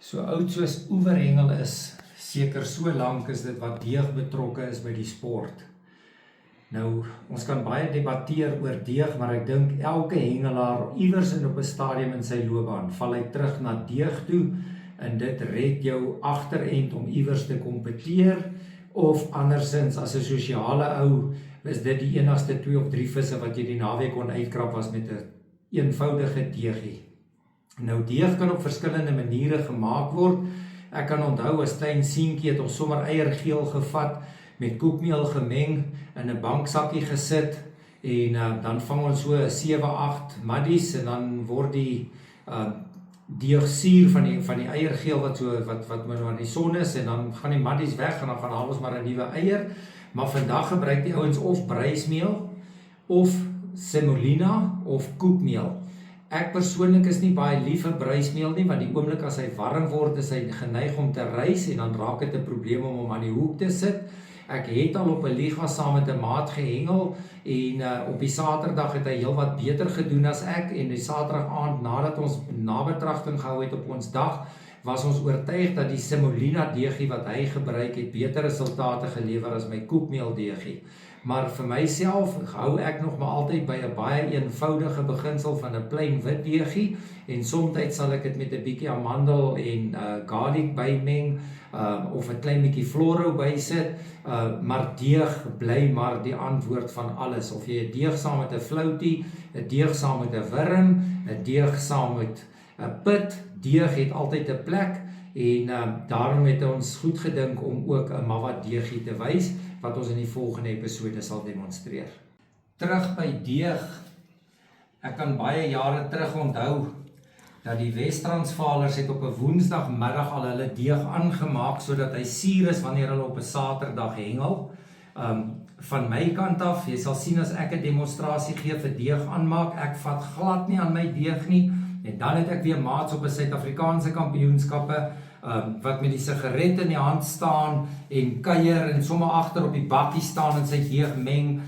So oud soos oeverhengel is, seker so lank is dit wat deeg betrokke is by die sport. Nou, ons kan baie debatteer oor deeg, maar ek dink elke hengelaar iewers op 'n stadium in sy loopbaan val hy terug na deeg toe en dit red jou agterend om iewers te kompeteer, of andersins as 'n sosiale ou is dit die enigste 2 of 3 visse wat jy die naweek kon uitkrap was met 'n eenvoudige deegie. Nou deeg kan op verskillende maniere gemaak word. Ek kan onthou as klein seentjie het ons sommer eiergeel gevat, met koekmeel gemeng, in 'n banksakkie gesit, en dan vang ons so 7-8 maddies, en dan word die deegsuur van die eiergeel wat maar in die son is, en dan gaan die maddies weg, en dan gaan haal ons maar 'n nuwe eier. Maar vandag gebruik die ouens of bruismeel, of semolina, of koekmeel. Ek persoonlik is nie baie lief vir bruismeel nie, want die oomblik as hy warm word, is hy geneig om te rys, en dan raak dit 'n probleem om hom aan die hoek te sit. Ek het al op 'n liga saam met 'n maat gehengel, en op die Saterdag het hy heel wat beter gedoen as ek, en die Saterdag aand, nadat ons nabetragting gehou het op ons dag, was ons oortuig dat die semolina deegie wat hy gebruik het, beter resultate gelewer as my koekmeel deegie. Maar vir myself hou ek nog maar altyd by 'n baie eenvoudige beginsel van 'n plain wit deegie, en soms sal ek dit met 'n bietjie amandel en garlic bymeng, of 'n klein bietjie floro bysit, maar deeg bly maar die antwoord van alles. Of jy 'n deeg saam met 'n floutie, 'n deeg saam met 'n wurm, 'n deeg saam met 'n pit, deeg het altyd 'n plek, en daarom het ons goed gedink om ook 'n mawa deegie te wys, wat ons in die volgende episode sal demonstreer. Terug by deeg. Ek kan baie jare terug onthou dat die Wes-Transvaalers het op 'n woensdagmiddag al hulle deeg aangemaak sodat hy suur is wanneer hulle op 'n Saterdag hengel. Van my kant af, jy sal sien as ek 'n demonstrasie gee vir deeg aanmaak, ek vat glad nie aan my deeg nie, en dan het ek weer maats op 'n Suid-Afrikaanse kampioenskappe, wat met die sigaret in die hand staan en kuier en sommer agter op die bakkie staan en sy deeg meng.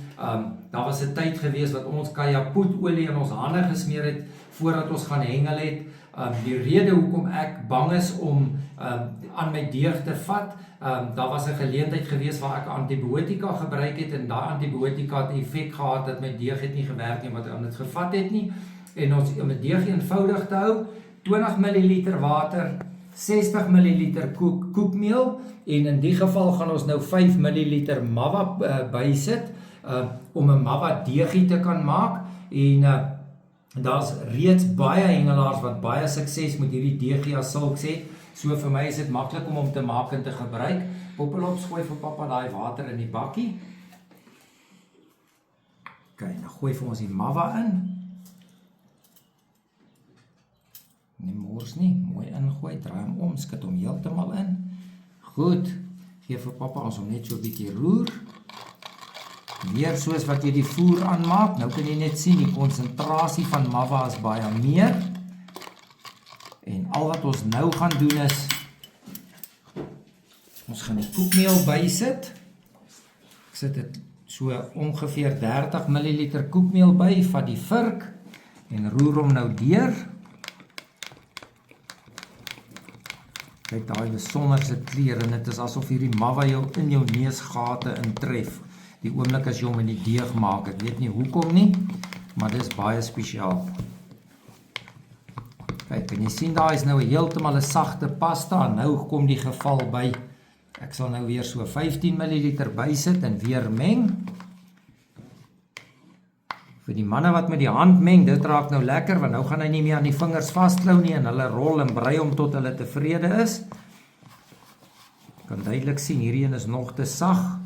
Daar was 'n tyd gewees wat ons kajapoetolie in ons hande gesmeer het voordat ons gaan hengel het. Die rede hoekom ek bang is om aan my deeg te vat, daar was 'n geleentheid gewees waar ek antibiotika gebruik het, en daai antibiotika het effek gehad dat my deeg het nie gewerk nie, wat aan dit gevat het nie. En om 'n deeg eenvoudig te hou, 20 ml water, 60 ml koekmeel, en in die geval gaan ons nou 5 ml mawa bysit, om 'n mawa deegie te kan maak, en daar's reeds baie hengelaars wat baie sukses met hierdie deegie as sulks het, so vir my is dit maklik om hom te maak en te gebruik. Poppelop, gooi vir pappa daai water in die bakkie. OK, nou gooi vir ons die mawa in. Nie mors nie, mooi ingooi, draai hom om, skit hom heeltemal in. Goed, gee vir pappa ons hom net so 'n bietjie roer. Meer soos wat jy die voer aanmaak, nou kan jy net sien die konsentrasie van mawa is baie meer. En al wat ons nou gaan doen is, ons gaan die koekmeel bysit. Ek sit dit so ongeveer 30 ml koekmeel by, vat die vurk en roer hom nou deur. Kyk daai besonderse kleur, en dit is asof hierdie mawa jou in jou neusgate intref. Die oomblik as jy hom in die deeg maak, ek weet nie hoekom nie, maar dit is baie spesiaal. Kyk, kan jy sien daar is nou heeltemal 'n sagte pasta, en nou kom die geval by. Ek sal nou weer so 15 ml bysit en weer meng. Vir die manne wat met die hand meng, dit raak nou lekker, want nou gaan hy nie meer aan die vingers vasklou nie, en hulle rol en brei hom tot hulle tevrede is. Jy kan duidelik sien, hierdie een is nog te sag,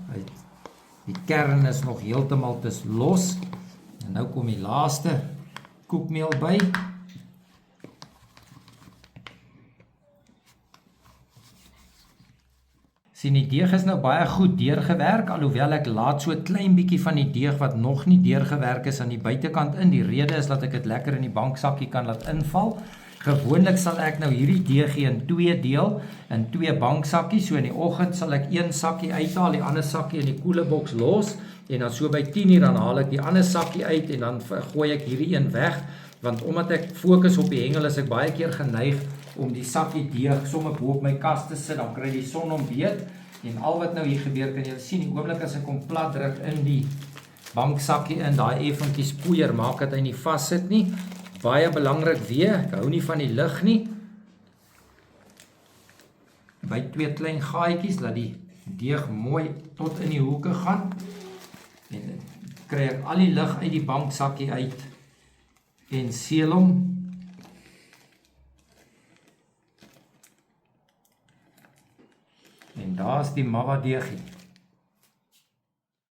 die kern is nog heeltemal te los, en nou kom die laaste koekmeel by. Sien, die deeg is nou baie goed deurgewerk, alhoewel ek laat so 'n klein bietjie van die deeg wat nog nie deurgewerk is aan die buitekant in. Die rede is dat ek dit lekker in die banksakkie kan laat inval. Gewoonlik sal ek nou hierdie deegie in 2 deel, in 2 banksakkies. So in die oggend sal ek 1 sakkie uithaal, die ander sakkie in die koeleboks los, en dan so by 10:00 dan haal ek die ander sakkie uit, en dan gooi ek hierdie een weg, want omdat ek fokus op die hengel, is ek baie keer geneig om die sakkie deeg sommer bo op my kas te sit, dan kry die son hom weet, en al wat nou hier gebeur, kan julle sien, die oomblik as ek hom plat druk in die banksakkie in, daai effentjies poeier, maak dat hy nie vas sit nie, baie belangrik weer, ek hou nie van die lig nie, by 2 klein gaatjies, laat die deeg mooi tot in die hoeke gaan, en kry ek al die lig uit die banksakkie uit, en seël hom, en daar is die mawa deegie.